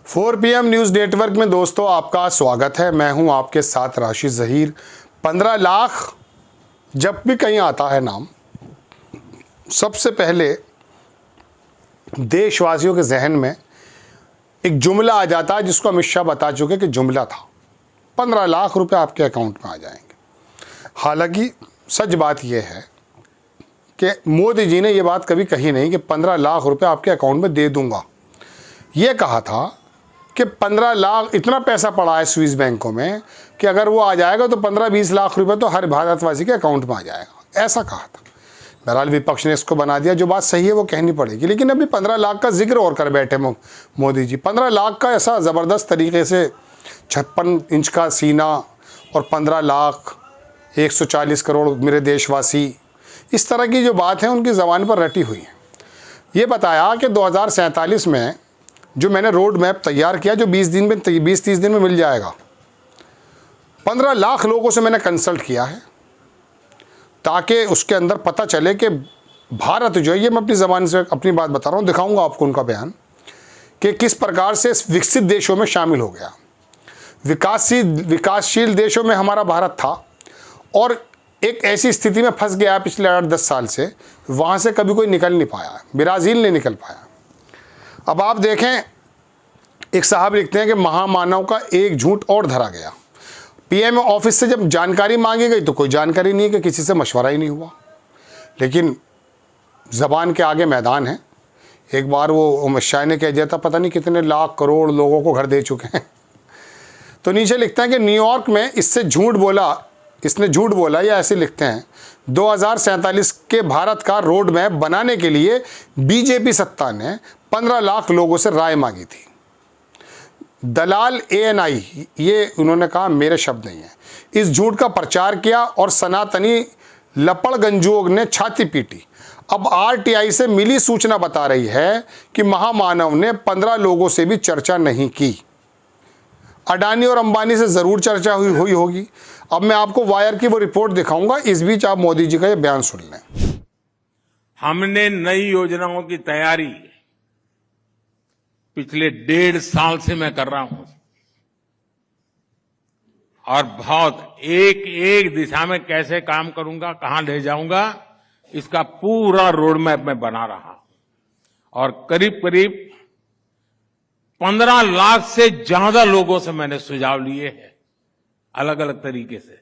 4 PM news network में दोस्तों आपका स्वागत है। मैं हूं आपके साथ राशिद ज़हीर। 15 लाख जब भी कहीं आता है नाम, सबसे पहले देशवासियों के जहन में एक जुमला आ जाता है जिसको अमित शाह बता चुके कि जुमला था 15 लाख रुपए आपके अकाउंट में आ जाएंगे। हालांकि सच बात यह है कि मोदी जी ने यह बात कभी कही नहीं कि 15 लाख रुपए आपके अकाउंट में दे दूंगा। ये कहा था कि 15 लाख इतना पैसा पड़ा है स्विस बैंकों में कि अगर वो आ जाएगा तो 15-20 लाख रुपए तो हर भारतवासी के अकाउंट में आ जाएगा, ऐसा कहा था। बहरहाल विपक्ष ने इसको बना दिया, जो बात सही है वो कहनी पड़ेगी। लेकिन अभी 15 लाख का जिक्र और कर बैठे मोदी जी। 15 लाख का ऐसा ज़बरदस्त तरीके से 56 इंच का सीना और 15 लाख 140 करोड़ मेरे देशवासी, इस तरह की जो बात है उनकी ज़बान पर रटी हुई है। ये बताया कि 2047 में जो मैंने रोड मैप तैयार किया, जो 20-30 दिन में मिल जाएगा, 15 लाख लोगों से मैंने कंसल्ट किया है ताकि उसके अंदर पता चले कि भारत जो है, ये मैं अपनी ज़बान से अपनी बात बता रहा हूँ, दिखाऊंगा आपको उनका बयान कि किस प्रकार से विकसित देशों में शामिल हो गया। विकासशील देशों में हमारा भारत था और एक ऐसी स्थिति में फंस गया पिछले 8-10 साल से, वहाँ से कभी कोई निकल नहीं पाया। ब्राज़ील नहीं निकल पाया। अब आप देखें, एक साहब लिखते हैं कि महामानव का एक झूठ और धरा गया। पीएम ऑफिस से जब जानकारी मांगी गई तो कोई जानकारी नहीं है, कि किसी से मशवरा ही नहीं हुआ। लेकिन ज़बान के आगे मैदान है। एक बार वो अमित शाह ने कह दिया था पता नहीं कितने लाख करोड़ लोगों को घर दे चुके हैं। तो नीचे लिखते हैं कि न्यूयॉर्क में इसने झूठ बोला, या ऐसे लिखते हैं 2047 के भारत का रोड मैप बनाने के लिए बीजेपी सत्ता ने 15 लाख लोगों से राय मांगी थी। दलाल ANI, ये उन्होंने कहा, मेरे शब्द नहीं है, इस झूठ का प्रचार किया और सनातनी लपड़गंजोग ने छाती पीटी। अब RTI से मिली सूचना बता रही है कि महामानव ने 15 लोगों से भी चर्चा नहीं की। अडानी और अंबानी से ज़रूर चर्चा हुई होगी। अब मैं आपको वायर की वो रिपोर्ट दिखाऊंगा, इस बीच आप मोदी जी का ये बयान सुन लें। हमने नई योजनाओं की तैयारी पिछले 1.5 साल से मैं कर रहा हूं और बहुत एक दिशा में कैसे काम करूंगा, कहां ले जाऊंगा, इसका पूरा रोड मैप मैं बना रहा हूं। और करीब 15 लाख से ज्यादा लोगों से मैंने सुझाव लिए हैं, अलग अलग तरीके से।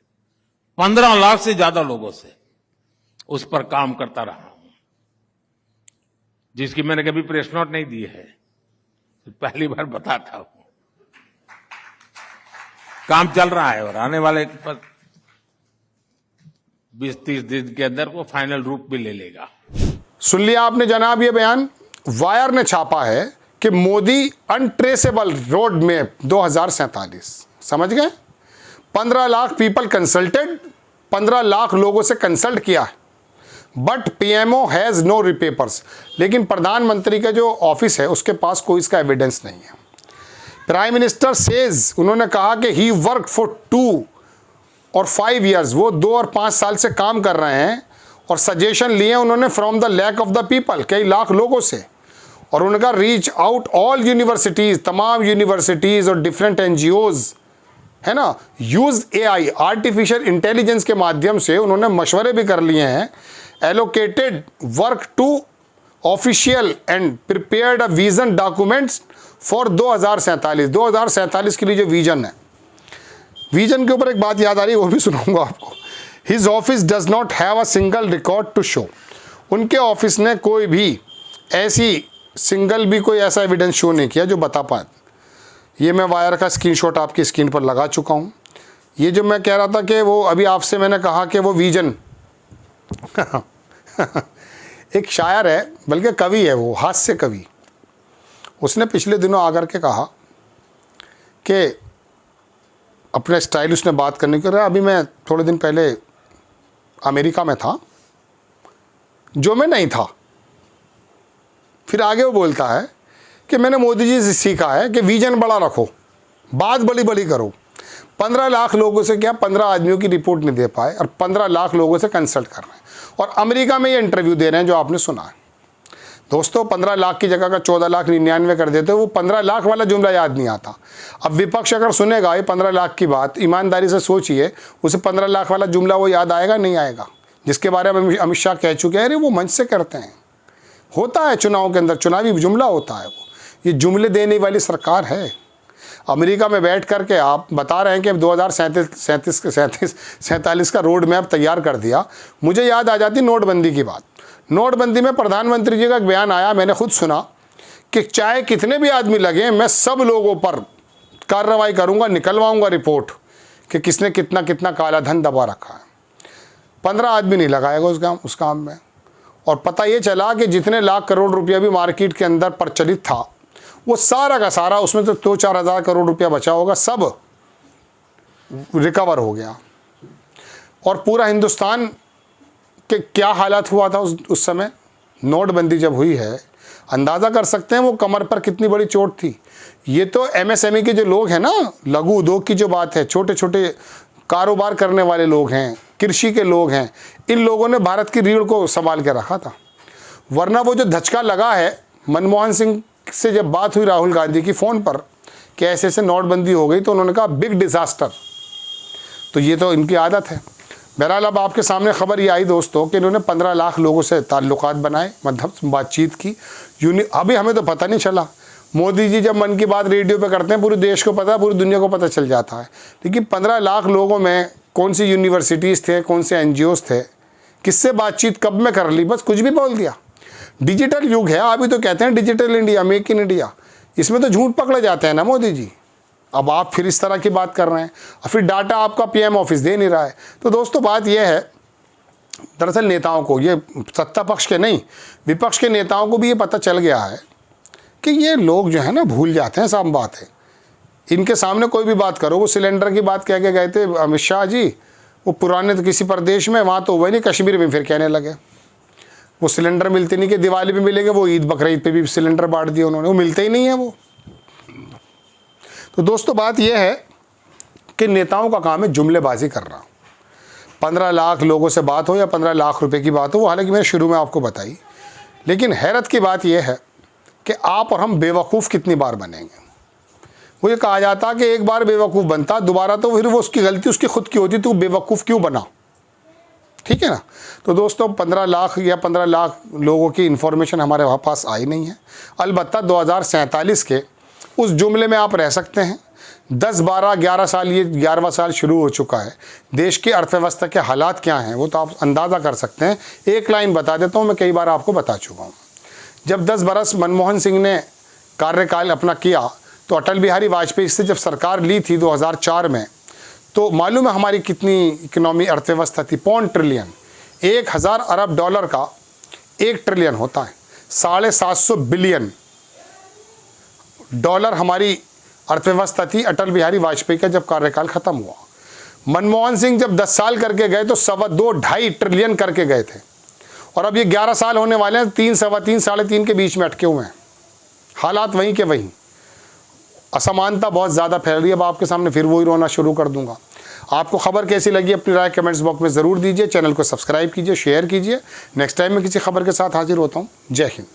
15 लाख से ज्यादा लोगों से उस पर काम करता रहा हूं, जिसकी मैंने कभी प्रेस नोट नहीं दी है, पहली बार बताता हूं। काम चल रहा है और आने वाले 20-30 दिन के अंदर वो फाइनल रूप भी ले लेगा। सुन लिया आपने जनाब ये बयान। वायर ने छापा है कि मोदी अनट्रेसेबल रोड मैप 2047, समझ गए? 15 लाख पीपल कंसल्टेड, 15 लाख लोगों से कंसल्ट किया है, but PMO has no papers. लेकिन प्रधानमंत्री का जो ऑफिस है उसके पास कोई इसका एविडेंस नहीं है। प्राइम मिनिस्टर सेज, उन्होंने कहा कि ही वर्क फॉर 2 और 5 ईयर्स, वो 2 और 5 साल से काम कर रहे हैं और सजेशन लिए उन्होंने from the lack of the people, कई लाख लोगों से। और उनका रीच आउट ऑल यूनिवर्सिटीज़, तमाम यूनिवर्सिटीज़ और डिफरेंट NGOs, है ना, यूज AI आर्टिफिशियल इंटेलिजेंस के माध्यम से उन्होंने मशवरे भी कर लिए हैं। Allocated work to official and prepared a vision documents for 2047 के लिए जो विजन है, विजन के ऊपर एक बात याद आ रही है, वो भी सुनाऊंगा आपको। His office does not have a single record to show. उनके ऑफिस ने कोई भी कोई ऐसा एविडेंस शो नहीं किया जो बता पाए। ये मैं वायर का स्क्रीनशॉट आपकी स्क्रीन पर लगा चुका हूँ। ये जो मैं कह रहा था कि वो अभी आपसे मैंने कहा कि वो विजन एक शायर है, बल्कि कवि है, वो हास्य कवि, उसने पिछले दिनों आकर के कहा कि अपने स्टाइल उसने बात करने के लिए, अभी मैं थोड़े दिन पहले अमेरिका में था, जो मैं नहीं था। फिर आगे वो बोलता है कि मैंने मोदी जी से सीखा है कि विजन बड़ा रखो, बात बड़ी बड़ी करो। 15 लाख लोगों से क्या, 15 आदमियों की रिपोर्ट नहीं दे पाए और 15 लाख लोगों से कंसल्ट कर रहे हैं और अमेरिका में ये इंटरव्यू दे रहे हैं जो आपने सुना है। दोस्तों 15 लाख की जगह का 14,99,000 कर देते, वो 15 लाख वाला जुमला याद नहीं आता। अब विपक्ष अगर सुनेगा ये 15 लाख की बात, ईमानदारी से सोचिए, उसे 15 लाख वाला जुमला वो याद आएगा नहीं आएगा, जिसके बारे में अमित शाह कह चुके हैं। अरे वो मंच से करते हैं, होता है चुनाव के अंदर, चुनावी जुमला होता है वो। ये जुमले देने वाली सरकार है। अमेरिका में बैठ कर के आप बता रहे हैं कि 2047 का रोड मैप तैयार कर दिया। मुझे याद आ जाती नोटबंदी की बात। नोटबंदी में प्रधानमंत्री जी का एक बयान आया, मैंने खुद सुना कि चाहे कितने भी आदमी लगे, मैं सब लोगों पर कार्रवाई करूंगा, निकलवाऊंगा रिपोर्ट कि किसने कितना कितना काला धन दबा रखा है। 15 आदमी नहीं लगाएगा उस काम में। और पता ये चला कि जितने लाख करोड़ रुपया भी मार्केट के अंदर प्रचलित था, वो सारा का सारा, उसमें तो 2-4 हज़ार करोड़ रुपया बचा होगा, सब रिकवर हो गया। और पूरा हिंदुस्तान के क्या हालात हुआ था उस समय, नोटबंदी जब हुई है, अंदाज़ा कर सकते हैं वो कमर पर कितनी बड़ी चोट थी। ये तो MSME के जो लोग हैं ना, लघु उद्योग की जो बात है, छोटे छोटे कारोबार करने वाले लोग हैं, कृषि के लोग हैं, इन लोगों ने भारत की रीढ़ को संभाल के रखा था। वरना वो जो धचका लगा है, मनमोहन सिंह से जब बात हुई राहुल गांधी की फ़ोन पर कि ऐसे ऐसे नोटबंदी हो गई, तो उन्होंने कहा बिग डिज़ास्टर। तो ये तो इनकी आदत है। बहरहाल अब आपके सामने खबर ये आई दोस्तों कि इन्होंने 15 लाख लोगों से ताल्लुकात बनाए, मतलब बातचीत की। अभी हमें तो पता नहीं चला। मोदी जी जब मन की बात रेडियो पे करते हैं, पूरे देश को पता है, पूरी दुनिया को पता चल जाता है। लेकिन 15 लाख लोगों में कौन सी यूनिवर्सिटीज़ थे, कौन से NGOs थे, किससे बातचीत कब में कर ली, बस कुछ भी बोल दिया। डिजिटल युग है, अभी तो कहते हैं digital India, make in India. इसमें तो झूठ पकड़े जाते हैं ना मोदी जी। अब आप फिर इस तरह की बात कर रहे हैं, और फिर डाटा आपका PM ऑफिस दे नहीं रहा है। तो दोस्तों बात यह है, दरअसल नेताओं को, ये सत्ता पक्ष के नहीं, विपक्ष के नेताओं को भी ये पता चल गया है कि ये लोग जो है ना भूल जाते हैं, साफ बात है। इनके सामने कोई भी बात करो, वो सिलेंडर की बात कह के गए थे अमित शाह जी, वो पुराने तो किसी प्रदेश में, वहाँ तो हुआ नहीं, कश्मीर में फिर कहने लगे वो सिलेंडर मिलते नहीं, कि दिवाली पे मिलेंगे, वो ईद बकरीद पे भी सिलेंडर बांट दिए उन्होंने, वो मिलते ही नहीं है वो। तो दोस्तों बात यह है कि नेताओं का काम है जुमलेबाजी करना। 15 लाख लोगों से बात हो या 15 लाख रुपए की बात हो, वो हालांकि मैंने शुरू में आपको बताई। लेकिन हैरत की बात यह है कि आप और हम बेवकूफ़ कितनी बार बनेंगे। वो ये कहा जाता कि एक बार बेवकूफ़ बनता, दोबारा तो फिर वो उसकी गलती उसकी खुद की होती, तो बेवकूफ़ क्यों बना, ठीक है ना। तो दोस्तों 15 लाख या 15 लाख लोगों की इन्फॉर्मेशन हमारे पास आई नहीं है। अलबत्ता 2047 के उस जुमले में आप रह सकते हैं। 10, 12, 11 साल, ये 11वां साल शुरू हो चुका है। देश की अर्थव्यवस्था के हालात क्या हैं वो तो आप अंदाज़ा कर सकते हैं। एक लाइन बता देता हूँ, मैं कई बार आपको बता चुका हूँ। जब 10 बरस मनमोहन सिंह ने कार्यकाल अपना किया, तो अटल बिहारी वाजपेयी से जब सरकार ली थी 2004 में, तो मालूम है हमारी कितनी इकोनॉमी अर्थव्यवस्था थी, $1 ट्रिलियन। 1000 अरब डॉलर का 1 ट्रिलियन होता है, 750 बिलियन डॉलर हमारी अर्थव्यवस्था थी अटल बिहारी वाजपेयी का जब कार्यकाल खत्म हुआ। मनमोहन सिंह जब 10 साल करके गए तो 2.25 ट्रिलियन करके गए थे, और अब ये 11 साल होने वाले हैं, 3, 3.25, 3.5 के बीच में अटके हुए हैं। हालात वहीं के वहीं, असमानता बहुत ज़्यादा फैल रही है। अब आपके सामने फिर वही रोना शुरू कर दूंगा। आपको खबर कैसी लगी अपनी राय कमेंट्स बॉक्स में ज़रूर दीजिए। चैनल को सब्सक्राइब कीजिए, शेयर कीजिए। नेक्स्ट टाइम मैं किसी खबर के साथ हाजिर होता हूँ। जय हिंद।